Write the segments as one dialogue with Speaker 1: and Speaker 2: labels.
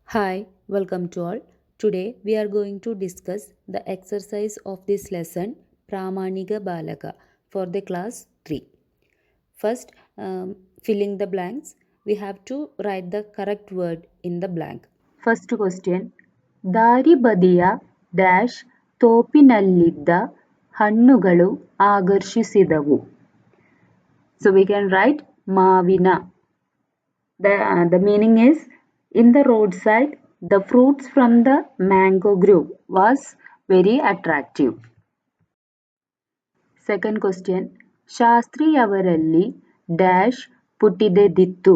Speaker 1: Hi, welcome to all. Today we are going to discuss the exercise of this lesson Pramaniga Balaka for the class 3. First, filling the blanks, we have to write the correct word in the blank.
Speaker 2: First question. ದಾರಿ ಬದಿಯ dash ತೋಪಿನಲ್ಲಿದ್ದ ಹಣ್ಣುಗಳು ಆಕರ್ಷಿಸಿದವು. So we can write ಮಾವಿನ. The meaning is, in the roadside, the fruits from the mango grove was very attractive. Second question. ಶಾಸ್ತ್ರಿಯವರಲ್ಲಿ dash ಪುಟಿದೆದಿತ್ತು.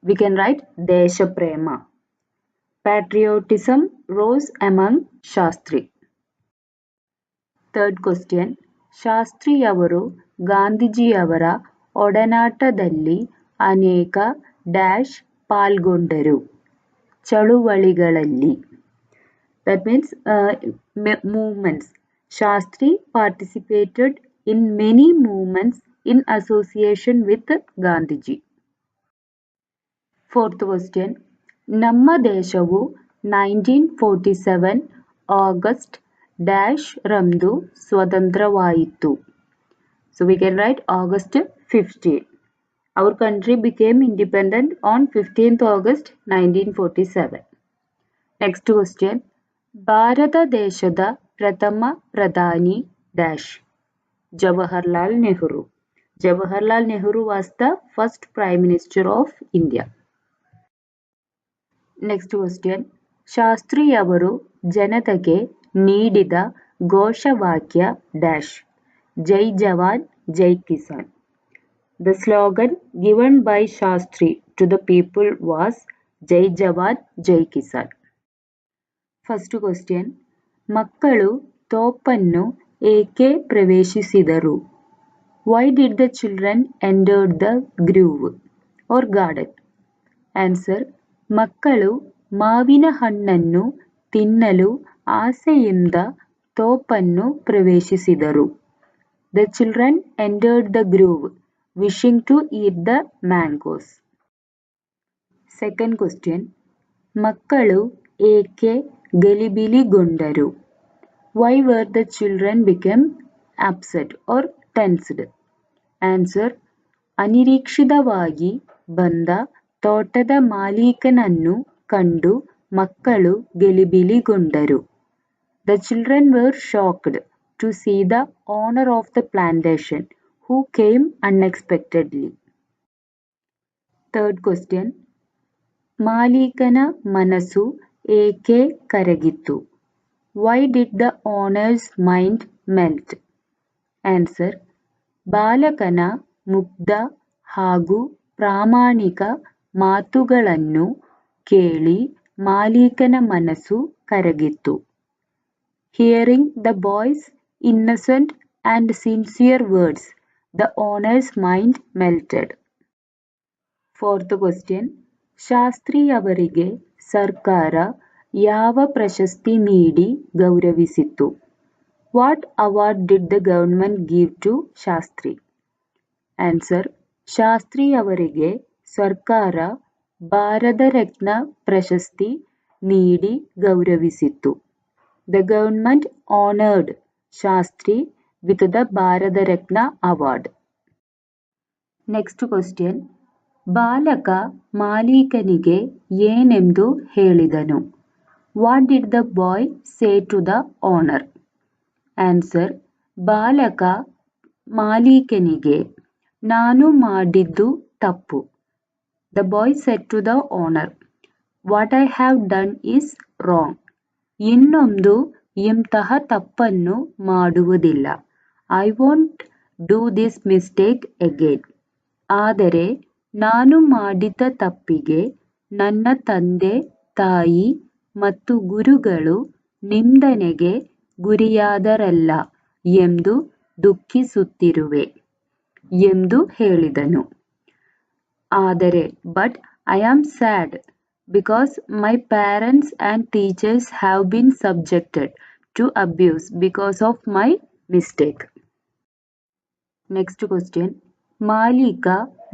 Speaker 2: We can write ದೇಶಪ್ರೇಮ. Patriotism rose among Shastri. Third question. ಶಾಸ್ತ್ರಿಯವರು ಗಾಂಧೀಜಿಯವರ ಒಡನಾಟದಲ್ಲಿ ಅನೇಕ dash ಪಾಲ್ಗೊಂಡರು. ಚಳುವಳಿಗಳಲ್ಲಿ. That means movements. Shastri participated in many movements in association with Gandhiji. Fourth question. ನಮ್ಮ ದೇಶವು 1947 ಆಗಸ್ಟ್ ಡ್ಯಾಶ್ ರಂದು ಸ್ವತಂತ್ರವಾಯಿತು. So we can write August 15. Our country became independent on 15th August 1947. Next question. Bharat ದೇಶದ ಪ್ರಥಮ ಪ್ರಧಾನಿ dash Jawaharlal Nehru. Jawaharlal Nehru was the first Prime Minister of India. Next question. ಶಾಸ್ತ್ರಿಯವರು ಜನತೆಗೆ ನೀಡಿದ ಘೋಷವಾಕ್ಯ ಡ್ಯಾಶ್ ಜೈ ಜವಾನ್ ಜೈ ಕಿಸಾನ್. The slogan given by Shastri to the people was Jai Jawan Jai Kisan. First question. ಮಕ್ಕಳು ತೋಪನ್ನು ಏಕೆ ಪ್ರವೇಶಿಸಿದರು. Why did the children enter the grove or garden? Answer. ಮಕ್ಕಳು ಮಾವಿನ ಹಣ್ಣನ್ನು ತಿನ್ನಲು ಆಸೆಯಿಂದ ತೋಪನ್ನು ಪ್ರವೇಶಿಸಿದರು. The children entered the grove wishing to eat the mangoes. Second question. ಮಕ್ಕಳು ಏಕೆ ಗಲಿಬಿಲಿಗೊಂಡರು. Why were the children became upset or tensed? Answer. ಅನಿರೀಕ್ಷಿತವಾಗಿ ಬಂದ ತೋಟದ ಮಾಲೀಕನನ್ನು ಕಂಡು ಮಕ್ಕಳು ಗಲಿಬಿಲಿಗೊಂಡರು. The children were shocked to see the owner of the plantation who came unexpectedly. Third question. ಮಾಲೀಕನ ಮನಸ್ಸು ಏಕೆ ಕರಗಿತು. Why did the owner's mind melt? Answer. ಬಾಲಕನ ಮುಗ್ಧ ಹಾಗೂ ಪ್ರಾಮಾಣಿಕ ಮಾತುಗಳನ್ನು ಕೇಳಿ ಮಾಲೀಕನ ಮನಸ್ಸು ಕರಗಿತು. Hearing the boy's innocent and sincere words, the owner's mind melted. Fourth question. ಶಾಸ್ತ್ರಿಯವರಿಗೆ ಸರ್ಕಾರ ಯಾವ ಪ್ರಶಸ್ತಿ ನೀಡಿ ಗೌರವಿಸಿತು. What award did the government give to Shastri? Answer. ಶಾಸ್ತ್ರಿಯವರಿಗೆ ಸರ್ಕಾರ ಭಾರತ ರತ್ನ ಪ್ರಶಸ್ತಿ ನೀಡಿ ಗೌರವಿಸಿತು. The government honored Shastri with the Bharata Ratna award. Next question. ಬಾಲಕ ಮಾಲೀಕನಿಗೆ ಏನೆಂದು ಹೇಳಿದನು. What did the boy say to the owner? Answer. ಬಾಲಕ ಮಾಲೀಕನಿಗೆ ನಾನು ಮಾಡಿದ್ದು ತಪ್ಪು. The boy said to the owner, What I have done is wrong. ಇನ್ನೊಂದು ಇಂತಹ ತಪ್ಪನ್ನು ಮಾಡುವುದಿಲ್ಲ. I won't do this mistake again. ಆದರೆ ನಾನು ಮಾಡಿದ ತಪ್ಪಿಗೆ ನನ್ನ ತಂದೆ ತಾಯಿ ಮತ್ತು ಗುರುಗಳು ನಿಂದನೆಗೆ ಗುರಿಯಾದರಲ್ಲ ಎಂದು ದುಃಖಿಸುತ್ತಿರುವೆ ಎಂದು ಹೇಳಿದನು. ಆದರೆ but I am sad because my parents and teachers have been subjected to abuse because of my mistake. Next question. ಮಾಲೀಕ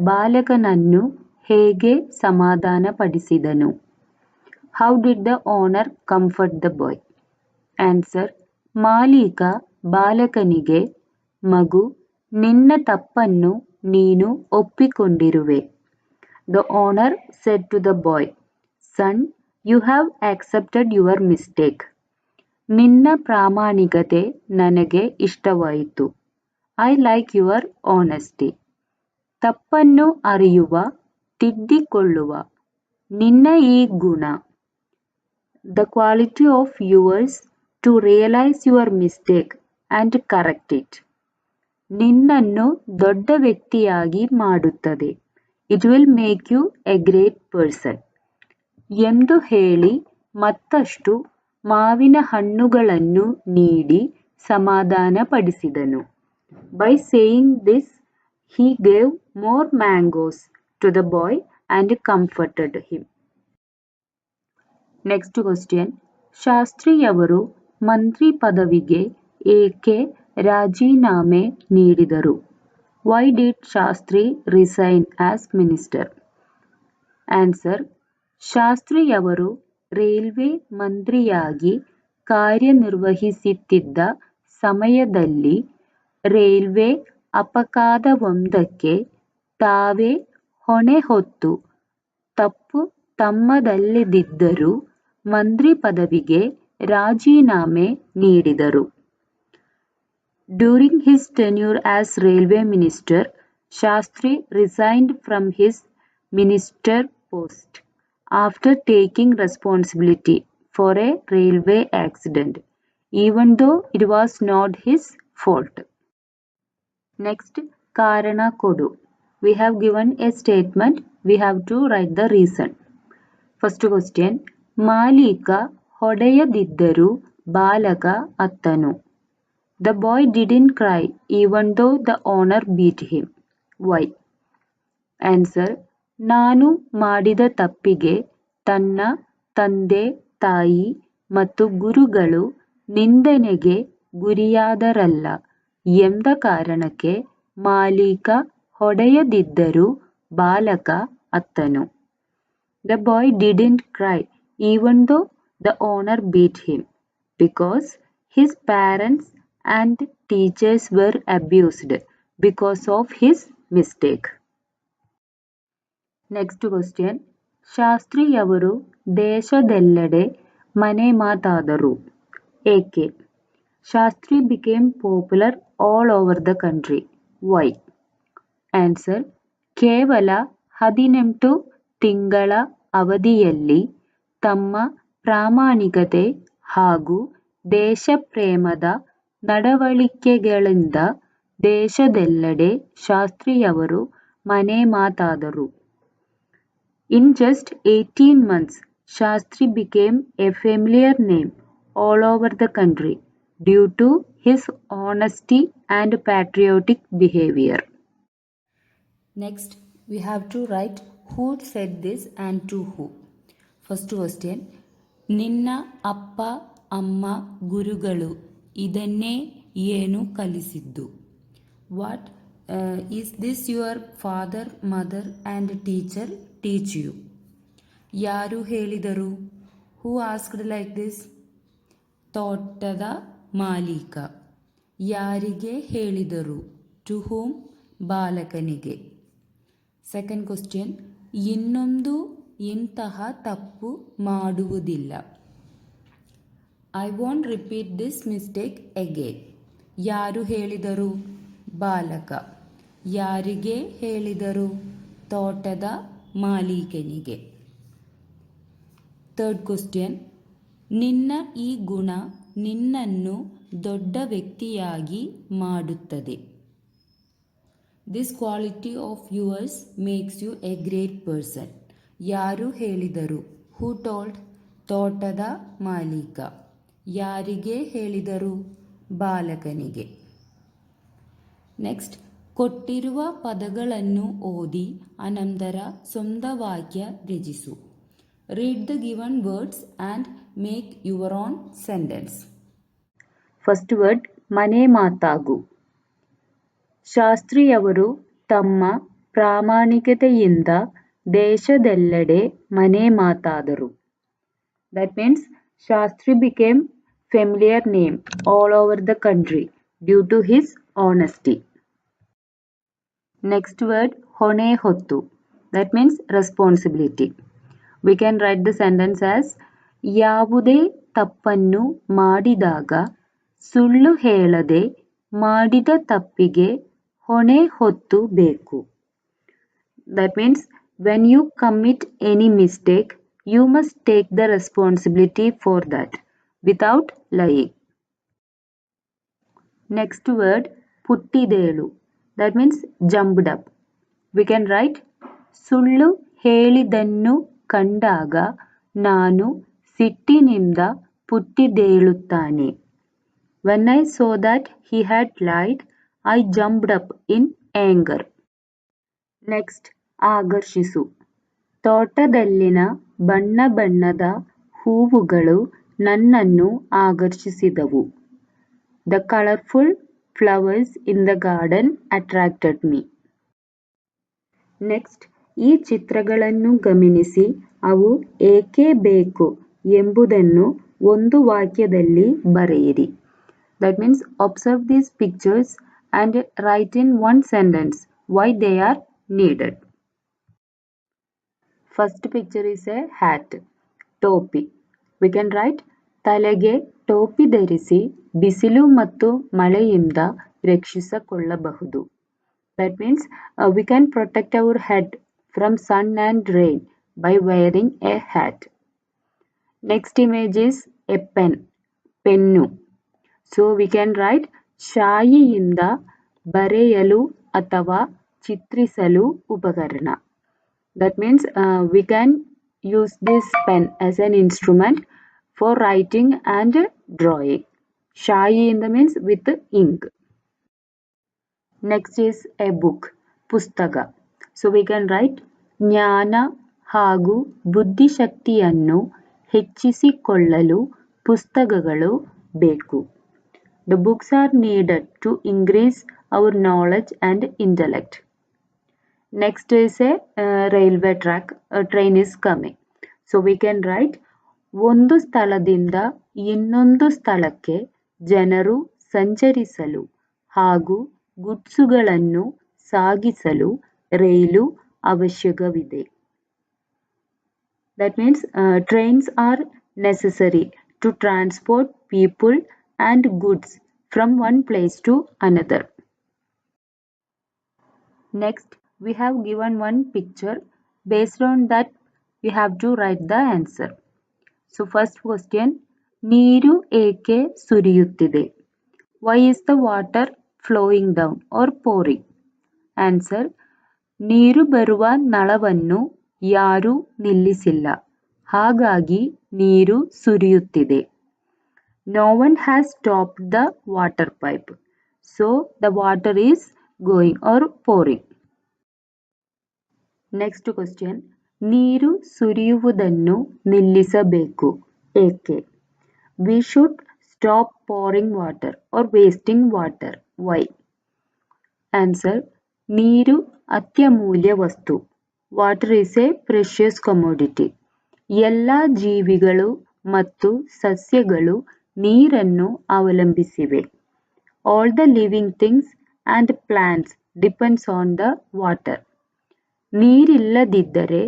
Speaker 2: ಬಾಲಕನನ್ನು ಹೇಗೆ ಸಮಾಧಾನಪಡಿಸಿದನು. How did the owner comfort the boy? Answer. ಮಾಲೀಕ ಬಾಲಕನಿಗೆ, ಮಗು, ನಿನ್ನ ತಪ್ಪನ್ನು ನೀನು ಒಪ್ಪಿಕೊಂಡಿರುವೆ. The owner said to the boy, Son, you have accepted your mistake. ನಿನ್ನ ಪ್ರಾಮಾಣಿಕತೆ ನನಗೆ ಇಷ್ಟವಾಯಿತು. I like your honesty. ತಪ್ಪನ್ನು ಅರಿಯುವ, ತಿದ್ದಿಕೊಳ್ಳುವ, ನಿನ್ನ ಈ ಗುಣ. The quality of yours to realize your mistake and correct it. ನಿನ್ನನ್ನು ದೊಡ್ಡ ವ್ಯಕ್ತಿಯಾಗಿ ಮಾಡುತ್ತದೆ. It will make you a great person. ಎಂದು ಹೇಳಿ ಮತ್ತಷ್ಟು ಮಾವಿನ ಹಣ್ಣುಗಳನ್ನು ನೀಡಿ ಸಮಾಧಾನಪಡಿಸಿದನು. By saying this, he gave more mangoes to the boy and comforted him. Next question. ಶಾಸ್ತ್ರಿಯವರು ಮಂತ್ರಿ ಪದವಿಗೆ ಏಕೆ ರಾಜೀನಾಮೆ ನೀಡಿದರು? Why did Shastri resign as minister? Answer. ಶಾಸ್ತ್ರಿಯವರು ರೈಲ್ವೆ ಮಂತ್ರಿಯಾಗಿ ಕಾರ್ಯನಿರ್ವಹಿಸುತ್ತಿದ್ದ ಸಮಯದಲ್ಲಿ ರೈಲ್ವೆ ಅಪಘಾತವೊಂದಕ್ಕೆ ತಾವೇ ಹೊಣೆ ಹೊತ್ತು ತಪ್ಪು ತಮ್ಮದಲ್ಲದಿದ್ದರೂ ಮಂತ್ರಿ ಪದವಿಗೆ ರಾಜೀನಾಮೆ ನೀಡಿದರು. During his tenure as railway minister, Shastri resigned from his minister post after taking responsibility for a railway accident, even though it was not his fault. Next, Karana Kodu. We have given a statement. We have to write the reason. First question. ಮಾಲೀಕ ಹೊಡೆಯದಿದ್ದರೂ ಬಾಲಕ ಅತ್ತನು. The boy didn't cry even though the owner beat him. Why? Answer. ನಾನು ಮಾಡಿದ ತಪ್ಪಿಗೆ ತನ್ನ ತಂದೆ, ತಾಯಿ ಮತ್ತು ಗುರುಗಳು ನಿಂದನೆಗೆ ಗುರಿಯಾದರಲ್ಲ ಎಂದ ಕಾರಣಕ್ಕೆ ಮಾಲೀಕ ಹೊಡೆಯದಿದ್ದರೂ ಬಾಲಕ ಅತ್ತನು. The boy didn't cry even though the owner beat him because his parents and teachers were abused because of his mistake. Next question. ಶಾಸ್ತ್ರಿಯವರು ದೇಶದೆಲ್ಲೆಡೆ ಮನೆ ಮಾತಾದರು. ಏಕೆ? Shastri became popular all over the country. Why? Answer. ಕೇವಲ 18 ತಿಂಗಳ ಅವಧಿಯಲ್ಲಿ ತಮ್ಮ ಪ್ರಾಮಾಣಿಕತೆ ಹಾಗೂ ದೇಶಪ್ರೇಮದ ನಡವಳಿಕೆಗಳಿಂದ ದೇಶದೆಲ್ಲೆಡೆ ಶಾಸ್ತ್ರಿಯವರು ಮನೆ ಮಾತಾದರು. In just 18 months, Shastri became a familiar name all over the country due to his honesty and patriotic behavior. Next, we have to write who said this and to who. First question. ನಿನ್ನ ಅಪ್ಪ ಅಮ್ಮ ಗುರುಗಳು ಇದನ್ನೇ ಏನು ಕಲಿಸಿದ್ದು? What is this your father, mother and teacher teach you? ಯಾರು ಹೇಳಿದರು? Who asked like this? ತೋಟದ ಮಾಲೀಕ. ಯಾರಿಗೆ ಹೇಳಿದರು? To whom? ಬಾಲಕನಿಗೆ. Second question. ಇನ್ನೊಂದು ಇಂತಹ ತಪ್ಪು ಮಾಡುವುದಿಲ್ಲ. I won't repeat this mistake again. ಯಾರು ಹೇಳಿದರು? ಬಾಲಕ. ಯಾರಿಗೆ ಹೇಳಿದರು? ತೋಟದ ಮಾಲೀಕನಿಗೆ. Third question. ನಿನ್ನ ಈ ಗುಣ ನಿನ್ನನ್ನು ದೊಡ್ಡ ವ್ಯಕ್ತಿಯಾಗಿ ಮಾಡುತ್ತದೆ. This quality of yours makes you a great person. ಯಾರು ಹೇಳಿದರು? Who told? ತೋಟದ ಮಾಲೀಕ. ಯಾರಿಗೆ ಹೇಳಿದರು? ಬಾಲಕನಿಗೆ. ನೆಕ್ಸ್ಟ್, ಕೊಟ್ಟಿರುವ ಪದಗಳನ್ನು ಓದಿ ಅನಂತರ ಸ್ವಂತ ವಾಕ್ಯ ರಚಿಸು. Read the given words and make your own sentence. First word, ಮನೆ ಮಾತಾಗು. ಶಾಸ್ತ್ರಿಯವರು ತಮ್ಮ ಪ್ರಾಮಾಣಿಕತೆಯಿಂದ ದೇಶದೆಲ್ಲೆಡೆ ಮನೆ ಮಾತಾದರು.
Speaker 1: That means Shastri became familiar name all over the country due to his honesty. Next word, hone hottu. That means responsibility. We can write the sentence as ಯಾವುದೇ ತಪ್ಪನ್ನು ಮಾಡಿದಾಗ ಸುಳ್ಳು ಹೇಳದೆ ಮಾಡಿದ ತಪ್ಪಿಗೆ ಹೊಣೆ ಹೊತ್ತು ಬೇಕು. That means when you commit any mistake, you must take the responsibility for that without lying. Next word, puttidelu. That means jumped up. We can write ಸುಳ್ಳು ಹೇಳಿದನ್ನು ಕಂಡಾಗ ನಾನು ಸಿಟ್ಟಿನಿಂದ ಪುಟ್ಟಿದೇಳುತ್ತಾನೆ. When I saw that he had lied, I jumped up in anger. Next, ಆಕರ್ಷಿಸು. ತೋಟದಲ್ಲಿನ ಬಣ್ಣ ಬಣ್ಣದ ಹೂವುಗಳು ನನ್ನನ್ನು ಆಕರ್ಷಿಸಿದವು. The colorful flowers in the garden attracted me. Next, ಈ ಚಿತ್ರಗಳನ್ನು ಗಮನಿಸಿ ಅವು ಏಕೆ ಬೇಕು ಎಂಬುದನ್ನು ಒಂದು ವಾಕ್ಯದಲ್ಲಿ ಬರೆಯಿರಿ. That means observe these pictures and write in one sentence why they are needed. First picture is a hat, ಟೋಪಿ. We can write ತಲೆಗೆ ಟೋಪಿ ಧರಿಸಿ ಬಿಸಿಲು ಮತ್ತು ಮಳೆಯಿಂದ ರಕ್ಷಿಸಿಕೊಳ್ಳಬಹುದು. That means we can protect our head from sun and rain by wearing a hat. Next image is a pen, pennu. So we can write ಶಾಯಿಯಿಂದ ಬರೆಯಲು ಅಥವಾ ಚಿತ್ರಿಸಲು ಉಪಕರಣ. That means we can use this pen as an instrument for writing and drawing. ಶಾಯಿಯಿಂದ means with ink. Next is a book, ಪುಸ್ತಕ. So we can write ಜ್ಞಾನ ಹಾಗೂ ಬುದ್ಧಿಶಕ್ತಿಯನ್ನು ಹೆಚ್ಚಿಸಿಕೊಳ್ಳಲು ಪುಸ್ತಕಗಳು ಬೇಕು. The books are needed to increase our knowledge and intellect. Next is a railway track. A train is coming. So we can write ಒಂದು ಸ್ಥಳದಿಂದ ಇನ್ನೊಂದು ಸ್ಥಳಕ್ಕೆ ಜನರು ಸಂಚರಿಸಲು ಹಾಗೂ ಗುಡ್ಸುಗಳನ್ನು ಸಾಗಿಸಲು ರೈಲು ಅವಶ್ಯಕವಿದೆ. That means trains are necessary to transport people and goods from one place to another. Next, we have given one picture. Based on that, we have to write the answer. So first question, ನೀರು ಏಕೆ ಸುರಿಯುತ್ತಿದೆ? Why is the water flowing down or pouring? Answer, ನೀರು ಬರುವ ನಳವನ್ನು ಯಾರೂ ನಿಲ್ಲಿಸಿಲ್ಲ, ಹಾಗಾಗಿ ನೀರು ಸುರಿಯುತ್ತಿದೆ. No one has stopped the water pipe, so the water is going or pouring. Next question, ನೀರು ಸುರಿಯುವುದನ್ನು ನಿಲ್ಲಿಸಬೇಕು, ಏಕೆ? We should stop pouring water or wasting water. Why? Answer, ನೀರು ಅತ್ಯಮೂಲ್ಯ ವಸ್ತು. Water is a precious commodity. ಎಲ್ಲ ಜೀವಿಗಳು ಮತ್ತು ಸಸ್ಯಗಳು ನೀರನ್ನು ಅವಲಂಬಿಸಿವೆ. All the living things and plants depends on the water. ನೀರಿಲ್ಲದಿದ್ದರೆ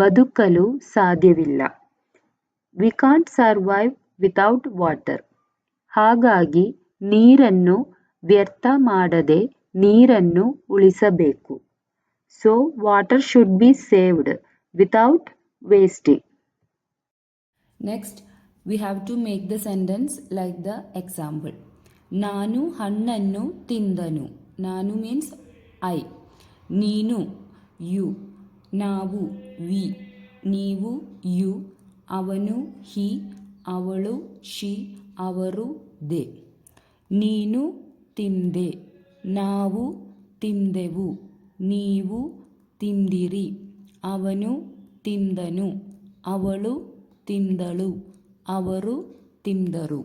Speaker 1: ಬದುಕಲು ಸಾಧ್ಯವಿಲ್ಲ. We can't survive without water. ಹಾಗಾಗಿ ನೀರನ್ನು ವ್ಯರ್ಥ ಮಾಡದೆ ನೀರನ್ನು ಉಳಿಸಬೇಕು. So water should be saved without wasting.
Speaker 2: Next, we have to make the sentence like the example. ನಾನು ಹಣ್ಣನ್ನು ತಿಂದನು. ನಾನು means I. ನೀನು you. ನಾವು we. ನೀವು you. ಅವನು he. ಅವಳು she. ಅವರು they. ನೀನು ತಿಂದೆ. ನಾವು ತಿಂದೆವು. ನೀವು ತಿಂದಿರಿ. ಅವನು ತಿಂದನು. ಅವಳು ತಿಂದಳು. ಅವರು ತಿಂದರು.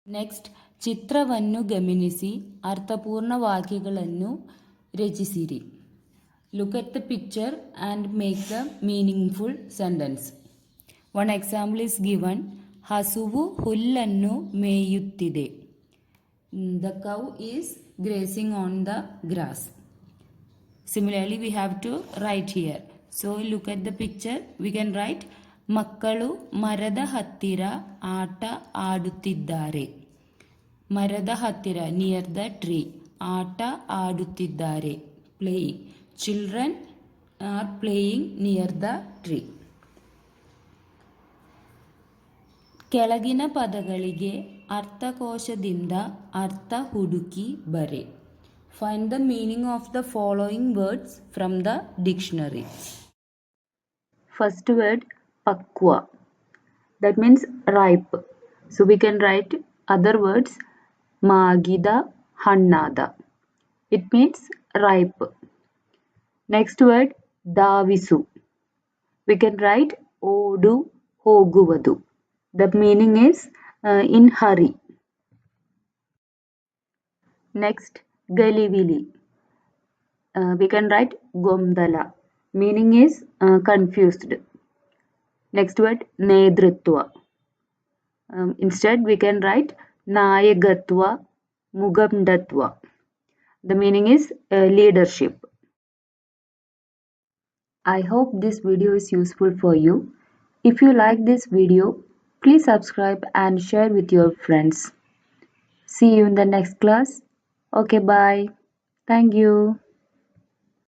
Speaker 2: ನೆಕ್ಸ್ಟ್, ಚಿತ್ರವನ್ನು ಗಮನಿಸಿ ಅರ್ಥಪೂರ್ಣ ವಾಕ್ಯಗಳನ್ನು ರಚಿಸಿರಿ. Look at the picture and make the meaningful sentence. One example is given. ಹಸುವು ಹುಲ್ಲನ್ನು ಮೇಯುತ್ತಿದೆ. The cow is grazing on the grass. Similarly, we have to write here. So look at the picture. We can write ಮಕ್ಕಳು ಮರದ ಹತ್ತಿರ ಆಟ ಆಡುತ್ತಿದ್ದಾರೆ. ಮರದ ಹತ್ತಿರ, near the tree, ಆಟ ಆಡುತ್ತಿದ್ದಾರೆ, playing. Children are playing near the tree. ಕೆಳಗಿನ ಪದಗಳಿಗೆ ಅರ್ಥಕೋಶದಿಂದ ಅರ್ಥ ಹುಡುಕಿ ಬರೆ. Find the meaning of the following words from the dictionary.
Speaker 1: First word pakwa, that means ripe. So we can write other words magida hannada, it means ripe. Next word davisu, we can write odu hoguvadu, the meaning is in hurry. Next galivili, we can write gomdala, meaning is confused. Next word nedritva, instead we can write nayagatva mugamdatva, the meaning is leadership. I hope this video is useful for you. If you like this video, please subscribe and share with your friends. See you in the next class. Okay, bye. Thank you.